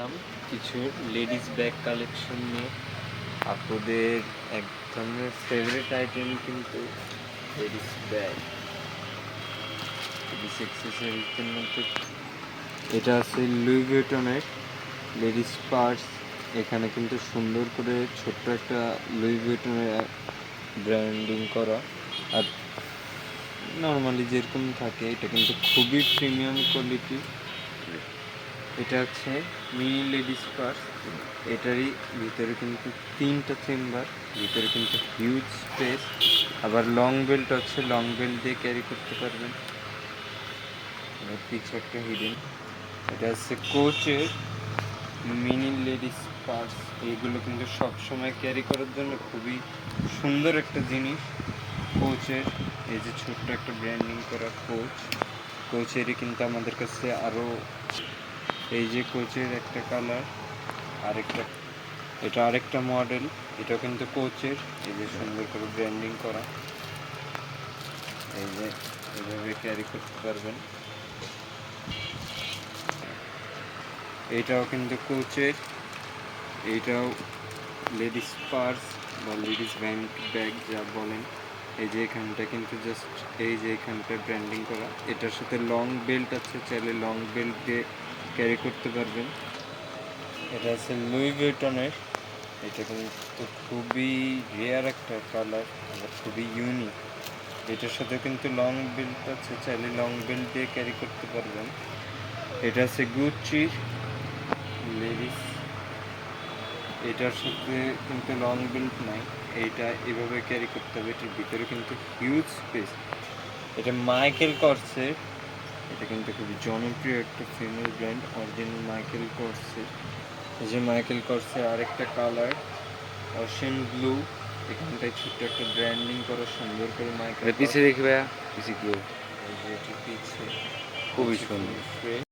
আসলাম কিছু ladies bag collection নিয়ে। আপনাদের এক ধরনের ফেভারিট আইটেম কিন্তু লেডিস ব্যাগ, লেডিস অ্যাক্সেসরিজের মধ্যে এটা আছে লুই ভিটনের লেডিস পার্স। এখানে কিন্তু সুন্দর করে ছোট্ট একটা লুই ভিটনের ব্র্যান্ডিং করা, আর নর্মালি যেরকম থাকে এটা কিন্তু খুবই প্রিমিয়াম কোয়ালিটি। এটা হচ্ছে মিনি লেডিস পার্স। এটারই ভিতরে কিন্তু 3টা চেম্বার, ভিতরে কিন্তু হিউজ স্পেস। আবার লং বেল্ট হচ্ছে, লং বেল্ট দিয়ে ক্যারি করতে পারবেন। পিছে একটা হিডেন। এটা হচ্ছে কোচের মিনি লেডিস পার্স। এইগুলো কিন্তু সবসময় ক্যারি করার জন্য খুবই সুন্দর একটা জিনিস। কোচের এই যে ছোট্ট একটা ব্র্যান্ডিং করা কোচেরই কিন্তু আমাদের কাছে আরও, এই যে কোচের একটা কালার, আরেকটা, এটা আরেকটা মডেল, এটা কিন্তু কোচের, এই যে সুন্দর করে ব্র্যান্ডিং করা, এই যে এভাবে ক্যারি করতে পারবেন। এইটাও কিন্তু কোচের, এইটাও লেডিস পার্স বা লেডিস ব্যাগ যা বলেন। এই যে এখানটা কিন্তু জাস্ট এই যে এখানটা ব্র্যান্ডিং করা। এটার সাথে লং বেল্ট আছে, চাইলে লং বেল্ট দিয়ে ক্যারি করতে পারবেন। এটা আছে লুই ভিটনের। এটা কিন্তু খুবই রেয়ার একটা কালার, আবার খুবই ইউনিক। এটার সাথে কিন্তু লং বেল্ট আছে, চাইলে লং বেল্ট দিয়ে ক্যারি করতে পারবেন। এটা আছে গুচির লেডিস, এটার সাথে কিন্তু লং বেল্ট নাই, এইটা এভাবে ক্যারি করতে হবে। এটার ভিতরে কিন্তু হিউজ স্পেস। এটা মাইকেল কর্সের, এটা কিন্তু খুবই জনপ্রিয় একটা ফিমেল ব্র্যান্ড, অরিজিনাল মাইকেল কর্সের। এই যে মাইকেল কর্সের আরেকটা কালার অশেন ব্লু, এখানটায় ছোট্ট একটা ব্র্যান্ডিং করা সুন্দর করে মাইকেল। পিছে দেখি ভাইয়া, পিছে কি এই যে এটার পিছে খুবই সুন্দর।